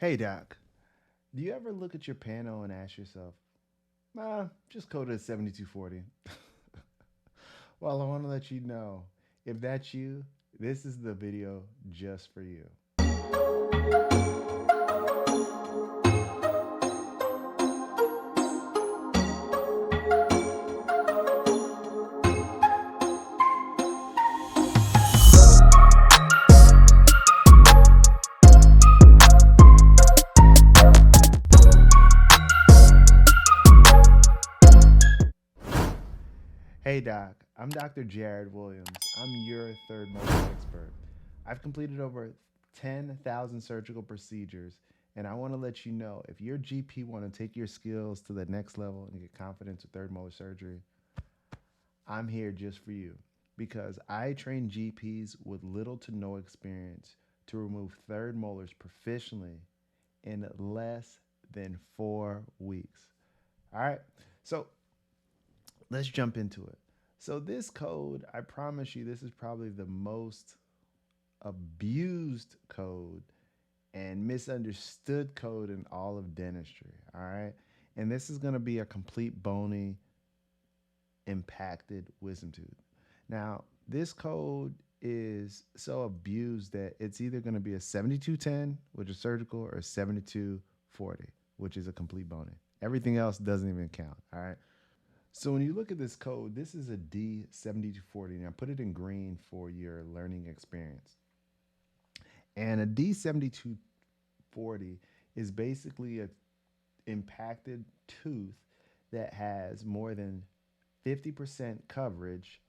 Hey doc, do you ever look at your panel and ask yourself, just code it 7240? Well, I want to let you know, if that's you, this is the video just for you. Hey doc, I'm Dr. Jared Williams. I'm your third molar expert. I've completed over 10,000 surgical procedures, and I want to let you know, if your GP want to take your skills to the next level and get confidence with third molar surgery, I'm here just for you, because I train GPs with little to no experience to remove third molars proficiently in less than 4 weeks. All right, so let's jump into it. So, this code, I promise you, this is probably the most abused code and misunderstood code in all of dentistry. All right. And this is going to be a complete bony impacted wisdom tooth. Now, this code is so abused that it's either going to be a 7210, which is surgical, or a 7240, which is a complete bony. Everything else doesn't even count. All right. So when you look at this code, this is a D7240. Now put it in green for your learning experience. And a D7240 is basically a impacted tooth that has more than 50% coverage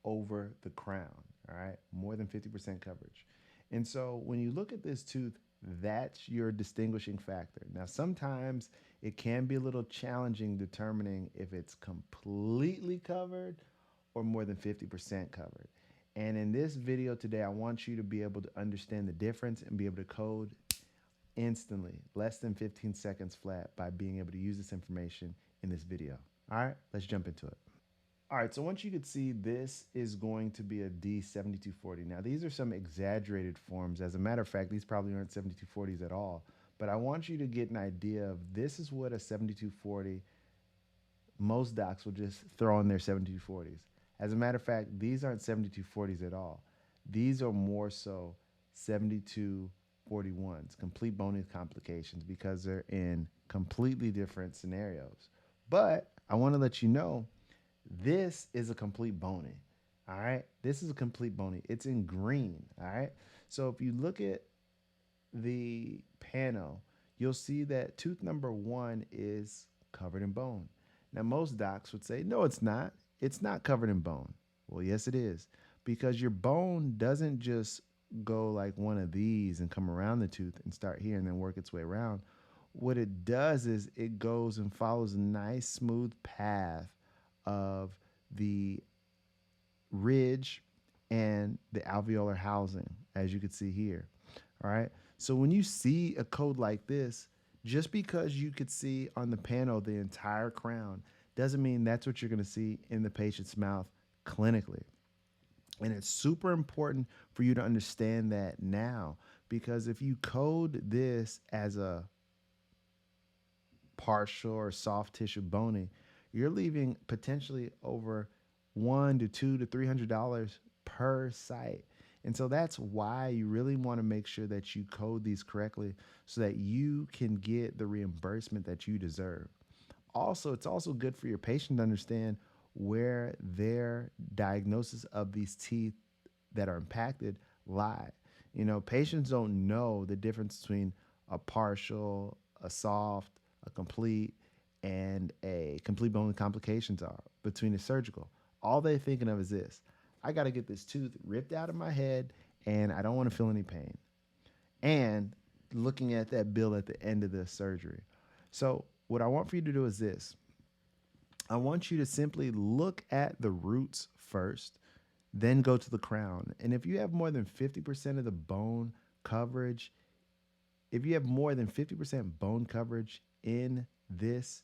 over the crown. All right, more than 50% coverage. And so when you look at this tooth, that's your distinguishing factor. Now, sometimes it can be a little challenging determining if it's completely covered or more than 50% covered. And in this video today, I want you to be able to understand the difference and be able to code instantly, less than 15 seconds flat, by being able to use this information in this video. All right, let's jump into it. All right, so once you could see, this is going to be a D7240. Now, these are some exaggerated forms. As a matter of fact, these probably aren't 7240s at all. But I want you to get an idea of, this is what a 7240, most docs will just throw in their 7240s. As a matter of fact, these aren't 7240s at all. These are more so 7241s, complete bony complications, because they're in completely different scenarios. But I want to let you know, this is a complete bony. All right. This is a complete bony. It's in green. All right. So if you look at the panel, you'll see that tooth number 1 is covered in bone. Now, most docs would say, no, it's not. It's not covered in bone. Well, yes, it is. Because your bone doesn't just go like one of these and come around the tooth and start here and then work its way around. What it does is it goes and follows a nice smooth path of the ridge and the alveolar housing, as you can see here. All right. So when you see a code like this, just because you could see on the panel the entire crown doesn't mean that's what you're going to see in the patient's mouth clinically. And it's super important for you to understand that now, because if you code this as a partial or soft tissue bony, you're leaving potentially over $100 to $200 to $300 per site. And so that's why you really want to make sure that you code these correctly so that you can get the reimbursement that you deserve. Also, it's also good for your patient to understand where their diagnosis of these teeth that are impacted lie. You know, patients don't know the difference between a partial, a soft, a complete, and a complete bony complications are between the surgical. All they're thinking of is this: I got to get this tooth ripped out of my head and I don't want to feel any pain. And looking at that bill at the end of the surgery. So what I want for you to do is this: I want you to simply look at the roots first, then go to the crown. And if you have more than 50% of the bone coverage, if you have more than 50% bone coverage in this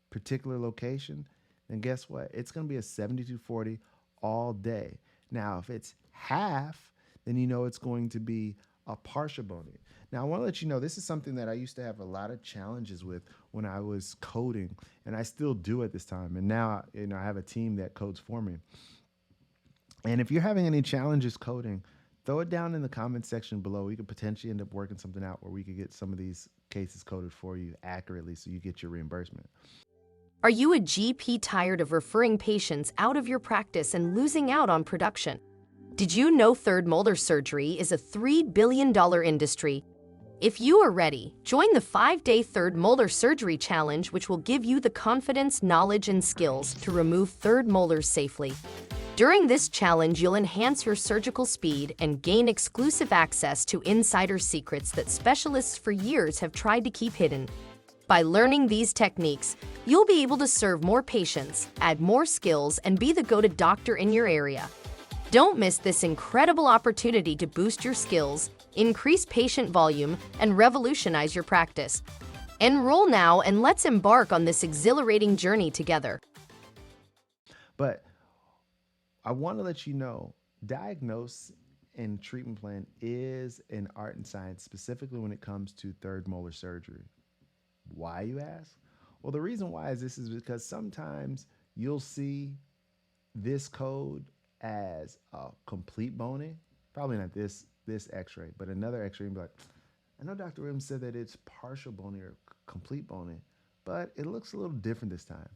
particular location, then guess what? It's going to be a 7240 all day. Now, if it's half, then you know it's going to be a partial bony. Now, I want to let you know this is something that I used to have a lot of challenges with when I was coding, and I still do at this time. And now, I have a team that codes for me. And if you're having any challenges coding, throw it down in the comment section below. We could potentially end up working something out where we could get some of these cases coded for you accurately so you get your reimbursement. Are you a GP tired of referring patients out of your practice and losing out on production? Did you know third molar surgery is a $3 billion industry? If you are ready, join the 5-day third molar surgery challenge, which will give you the confidence, knowledge, and skills to remove third molars safely. During this challenge, you'll enhance your surgical speed and gain exclusive access to insider secrets that specialists for years have tried to keep hidden. By learning these techniques, you'll be able to serve more patients, add more skills, and be the go-to doctor in your area. Don't miss this incredible opportunity to boost your skills, increase patient volume, and revolutionize your practice. Enroll now and let's embark on this exhilarating journey together. But I want to let you know, diagnose and treatment plan is an art and science, specifically when it comes to third molar surgery. Why, you ask? Well, the reason why is this is because sometimes you'll see this code as a complete bony, probably not this x-ray, but another x-ray and be like, I know Dr. Williams said that it's partial bony or complete bony, but it looks a little different this time.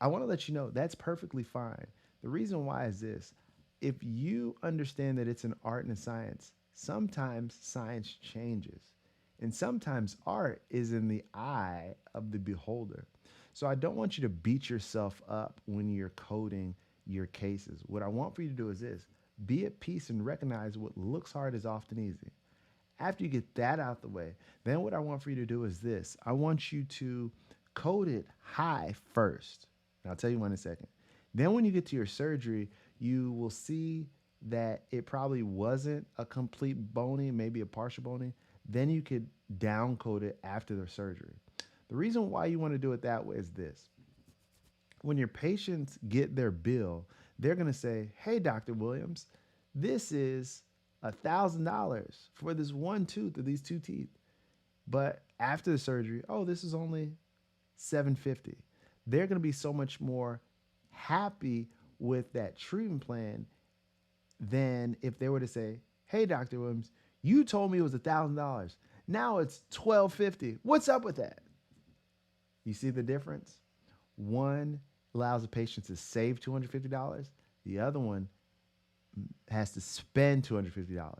I want to let you know that's perfectly fine. The reason why is this. If you understand that it's an art and a science, sometimes science changes. And sometimes art is in the eye of the beholder. So I don't want you to beat yourself up when you're coding your cases. What I want for you to do is this. Be at peace and recognize what looks hard is often easy. After you get that out the way, then what I want for you to do is this. I want you to code it high first. And I'll tell you when in a second. Then when you get to your surgery, you will see that it probably wasn't a complete bony, maybe a partial bony. Then you could down code it after the surgery. The reason why you want to do it that way is this. When your patients get their bill, they're going to say, hey, Dr. Williams, this is $1,000 for this one tooth or these two teeth. But after the surgery, oh, this is only $750. They're going to be so much more happy with that treatment plan than if they were to say, hey, Dr. Williams, you told me it was $1,000. Now it's $1,250. What's up with that? You see the difference? One allows the patient to save $250. The other one has to spend $250.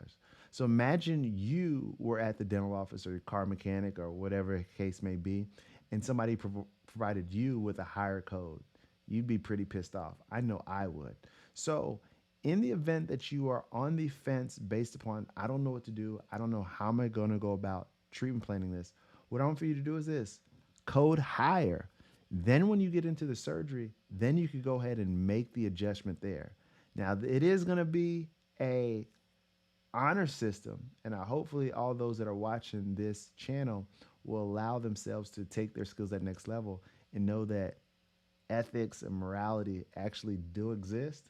So imagine you were at the dental office or your car mechanic or whatever the case may be, and somebody provided you with a higher code. You'd be pretty pissed off. I know I would. So in the event that you are on the fence based upon, I don't know what to do, I don't know how am I going to go about treatment planning this, what I want for you to do is this. Code higher. Then when you get into the surgery, then you could go ahead and make the adjustment there. Now, it is going to be a honor system, and hopefully all those that are watching this channel will allow themselves to take their skills at next level and know that ethics and morality actually do exist.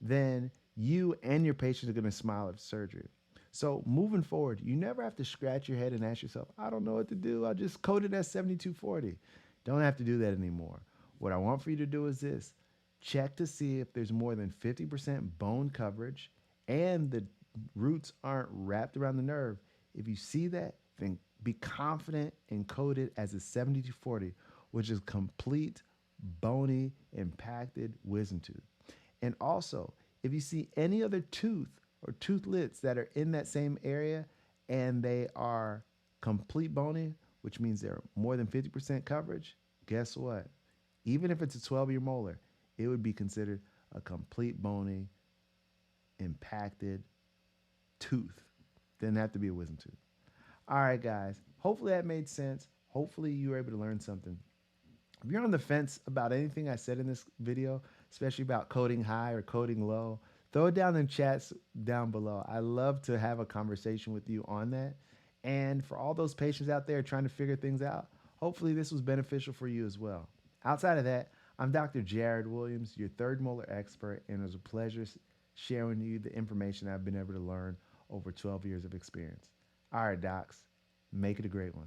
Then you and your patient are going to smile at surgery. So moving forward, you never have to scratch your head and ask yourself, I don't know what to do. I'll just code it as 7240. Don't have to do that anymore. What I want for you to do is this. Check to see if there's more than 50% bone coverage and the roots aren't wrapped around the nerve. If you see that, then be confident and code it as a 7240, which is complete bony impacted wisdom tooth. And also, if you see any other tooth or toothlets that are in that same area and they are complete bony, which means they're more than 50% coverage, guess what? Even if it's a 12-year molar, it would be considered a complete bony impacted tooth. Doesn't have to be a wisdom tooth. All right, guys. Hopefully that made sense. Hopefully you were able to learn something. If you're on the fence about anything I said in this video, especially about coding high or coding low, throw it down in chats down below. I love to have a conversation with you on that. And for all those patients out there trying to figure things out, hopefully this was beneficial for you as well. Outside of that, I'm Dr. Jared Williams, your third molar expert, and it was a pleasure sharing with you the information I've been able to learn over 12 years of experience. All right, docs, make it a great one.